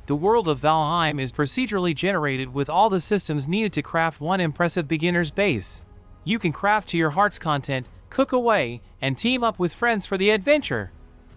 The world of Valheim is procedurally generated with all the systems needed to craft one impressive beginner's base. You can craft to your heart's content, cook away, and team up with friends for the adventure.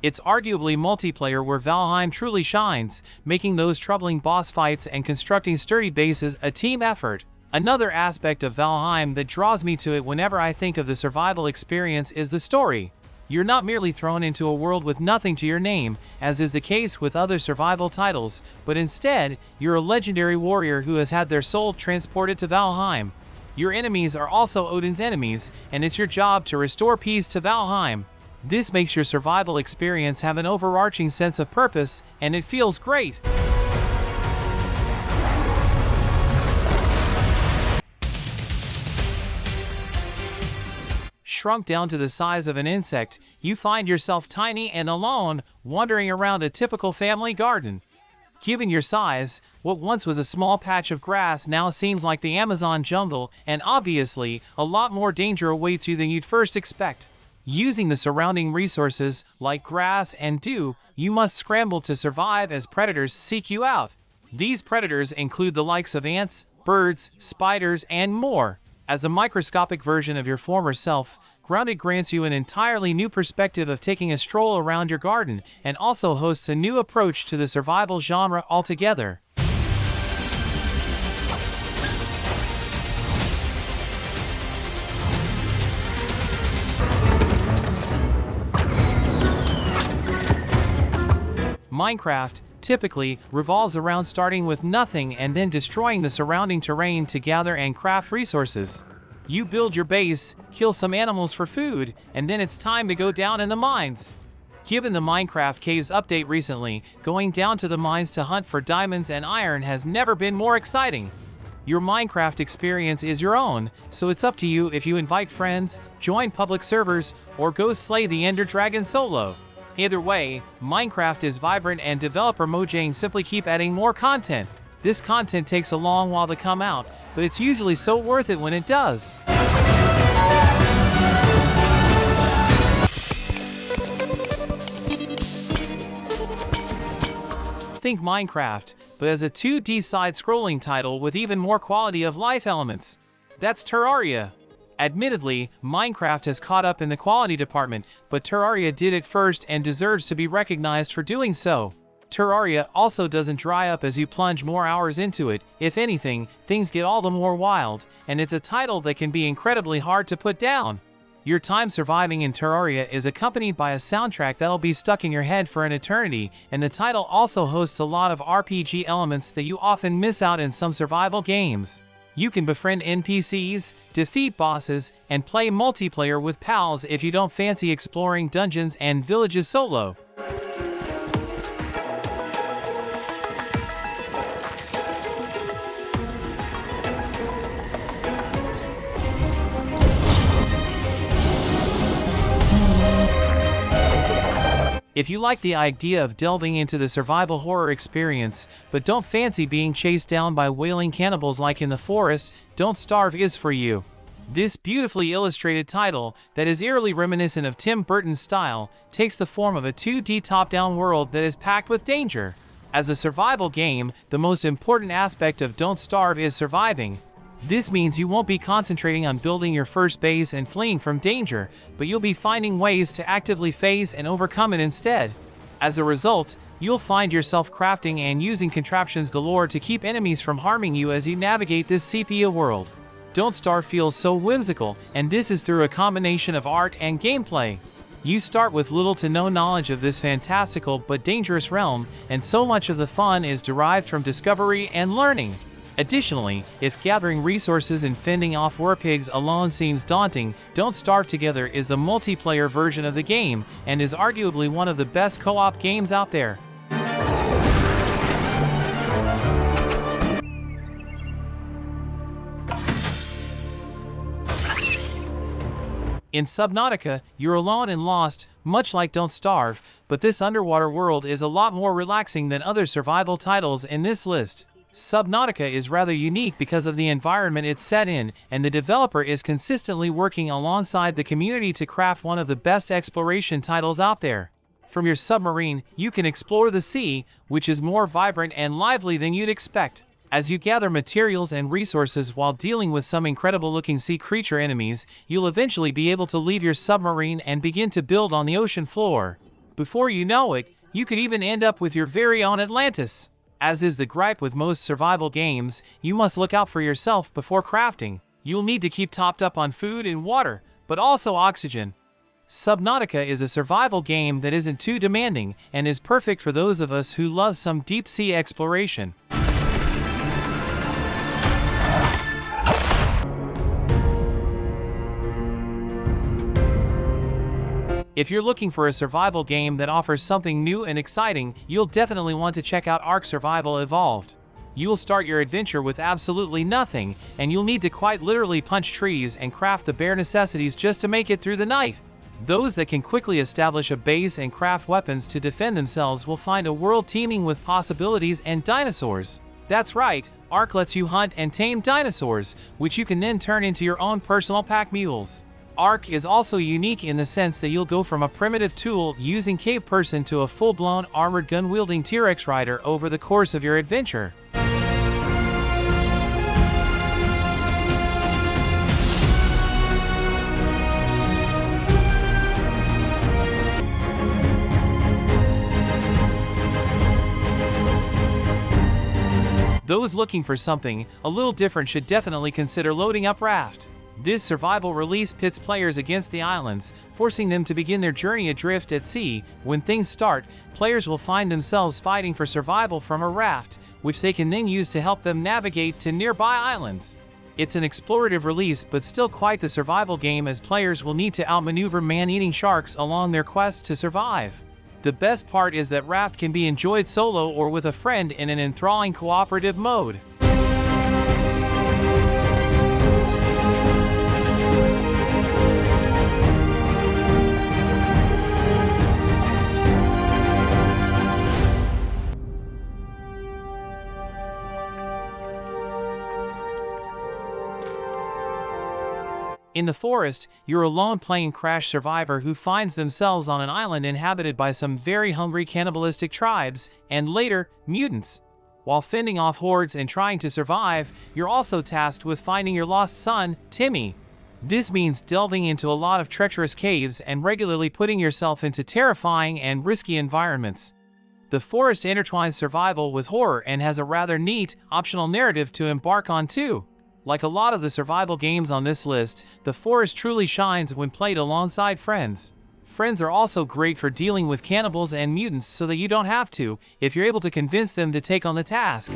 It's arguably multiplayer where Valheim truly shines, making those troubling boss fights and constructing sturdy bases a team effort. Another aspect of Valheim that draws me to it whenever I think of the survival experience is the story. You're not merely thrown into a world with nothing to your name, as is the case with other survival titles, but instead, you're a legendary warrior who has had their soul transported to Valheim. Your enemies are also Odin's enemies, and it's your job to restore peace to Valheim. This makes your survival experience have an overarching sense of purpose, and it feels great. Shrunk down to the size of an insect, you find yourself tiny and alone, wandering around a typical family garden. Given your size, what once was a small patch of grass now seems like the Amazon jungle, and obviously, a lot more danger awaits you than you'd first expect. Using the surrounding resources, like grass and dew, you must scramble to survive as predators seek you out. These predators include the likes of ants, birds, spiders, and more. As a microscopic version of your former self, Grounded grants you an entirely new perspective of taking a stroll around your garden, and also hosts a new approach to the survival genre altogether. Minecraft typically revolves around starting with nothing and then destroying the surrounding terrain to gather and craft resources. You build your base, kill some animals for food, and then it's time to go down in the mines. Given the Minecraft Caves update recently, going down to the mines to hunt for diamonds and iron has never been more exciting. Your Minecraft experience is your own, so it's up to you if you invite friends, join public servers, or go slay the Ender Dragon solo. Either way, Minecraft is vibrant and developer Mojang simply keep adding more content. This content takes a long while to come out, but it's usually so worth it when it does. Think Minecraft, but as a 2D side-scrolling title with even more quality of life elements. That's Terraria. Admittedly, Minecraft has caught up in the quality department, but Terraria did it first and deserves to be recognized for doing so. Terraria also doesn't dry up as you plunge more hours into it. If anything, things get all the more wild, and it's a title that can be incredibly hard to put down. Your time surviving in Terraria is accompanied by a soundtrack that'll be stuck in your head for an eternity, and the title also hosts a lot of RPG elements that you often miss out in some survival games. You can befriend NPCs, defeat bosses, and play multiplayer with pals if you don't fancy exploring dungeons and villages solo. If you like the idea of delving into the survival horror experience, but don't fancy being chased down by wailing cannibals like in the forest, Don't Starve is for you. This beautifully illustrated title, that is eerily reminiscent of Tim Burton's style, takes the form of a 2D top-down world that is packed with danger. As a survival game, the most important aspect of Don't Starve is surviving. This means you won't be concentrating on building your first base and fleeing from danger, but you'll be finding ways to actively face and overcome it instead. As a result, you'll find yourself crafting and using contraptions galore to keep enemies from harming you as you navigate this sepia world. Don't Starve feels so whimsical, and this is through a combination of art and gameplay. You start with little to no knowledge of this fantastical but dangerous realm, and so much of the fun is derived from discovery and learning. Additionally, if gathering resources and fending off werpigs alone seems daunting, Don't Starve Together is the multiplayer version of the game, and is arguably one of the best co-op games out there. In Subnautica, you're alone and lost, much like Don't Starve, but this underwater world is a lot more relaxing than other survival titles in this list. Subnautica is rather unique because of the environment it's set in, and the developer is consistently working alongside the community to craft one of the best exploration titles out there. From your submarine, you can explore the sea, which is more vibrant and lively than you'd expect. As you gather materials and resources while dealing with some incredible-looking sea creature enemies, you'll eventually be able to leave your submarine and begin to build on the ocean floor. Before you know it, you could even end up with your very own Atlantis. As is the gripe with most survival games, you must look out for yourself before crafting. You'll need to keep topped up on food and water, but also oxygen. Subnautica is a survival game that isn't too demanding and is perfect for those of us who love some deep-sea exploration. If you're looking for a survival game that offers something new and exciting, you'll definitely want to check out Ark Survival Evolved. You'll start your adventure with absolutely nothing, and you'll need to quite literally punch trees and craft the bare necessities just to make it through the night. Those that can quickly establish a base and craft weapons to defend themselves will find a world teeming with possibilities and dinosaurs. That's right, Ark lets you hunt and tame dinosaurs, which you can then turn into your own personal pack mules. Ark is also unique in the sense that you'll go from a primitive tool-using cave person to a full-blown armored gun-wielding T-Rex rider over the course of your adventure. Those looking for something a little different should definitely consider loading up Raft. This survival release pits players against the islands, forcing them to begin their journey adrift at sea. When things start, players will find themselves fighting for survival from a raft, which they can then use to help them navigate to nearby islands. It's an explorative release, but still quite the survival game, as players will need to outmaneuver man-eating sharks along their quest to survive. The best part is that Raft can be enjoyed solo or with a friend in an enthralling cooperative mode. In the forest, you're alone playing Crash Survivor who finds themselves on an island inhabited by some very hungry cannibalistic tribes, and later, mutants. While fending off hordes and trying to survive, you're also tasked with finding your lost son, Timmy. This means delving into a lot of treacherous caves and regularly putting yourself into terrifying and risky environments. The forest intertwines survival with horror and has a rather neat, optional narrative to embark on too. Like a lot of the survival games on this list, the forest truly shines when played alongside friends. Friends are also great for dealing with cannibals and mutants so that you don't have to, if you're able to convince them to take on the task.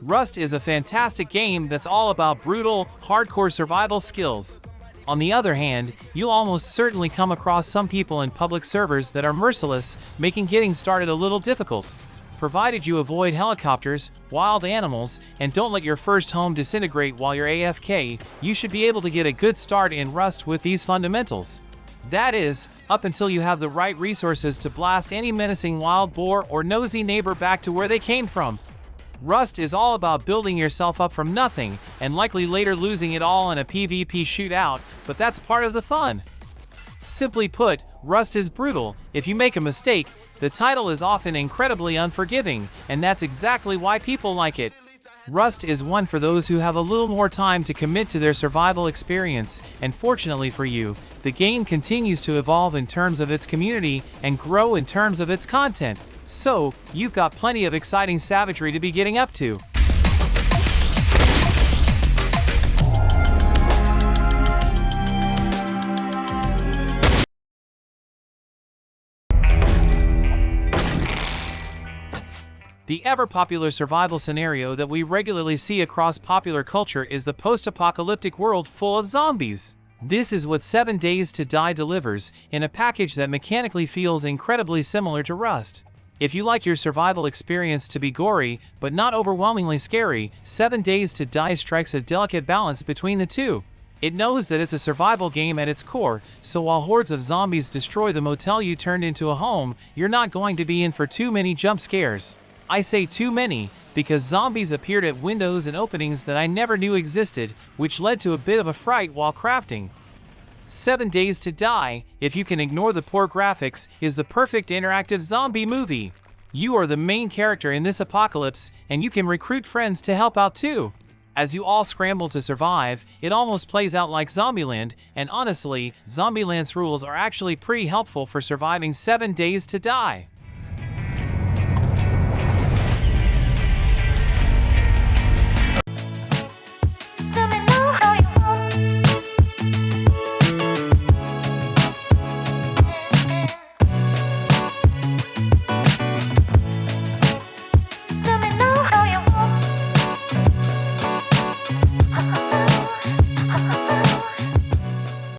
Rust is a fantastic game that's all about brutal, hardcore survival skills. On the other hand, you'll almost certainly come across some people in public servers that are merciless, making getting started a little difficult. Provided you avoid helicopters, wild animals, and don't let your first home disintegrate while you're AFK, you should be able to get a good start in Rust with these fundamentals. That is, up until you have the right resources to blast any menacing wild boar or nosy neighbor back to where they came from. Rust is all about building yourself up from nothing, and likely later losing it all in a PvP shootout, but that's part of the fun. Simply put, Rust is brutal. If you make a mistake, the title is often incredibly unforgiving, and that's exactly why people like it. Rust is one for those who have a little more time to commit to their survival experience, and fortunately for you, the game continues to evolve in terms of its community and grow in terms of its content. So, you've got plenty of exciting savagery to be getting up to. The ever-popular survival scenario that we regularly see across popular culture is the post-apocalyptic world full of zombies. This is what 7 Days to Die delivers, in a package that mechanically feels incredibly similar to Rust. If you like your survival experience to be gory, but not overwhelmingly scary, 7 Days to Die strikes a delicate balance between the two. It knows that it's a survival game at its core, so while hordes of zombies destroy the motel you turned into a home, you're not going to be in for too many jump scares. I say too many, because zombies appeared at windows and openings that I never knew existed, which led to a bit of a fright while crafting. 7 Days to Die, if you can ignore the poor graphics, is the perfect interactive zombie movie. You are the main character in this apocalypse, and you can recruit friends to help out too. As you all scramble to survive, it almost plays out like Zombieland, and honestly, Zombieland's rules are actually pretty helpful for surviving 7 Days to Die.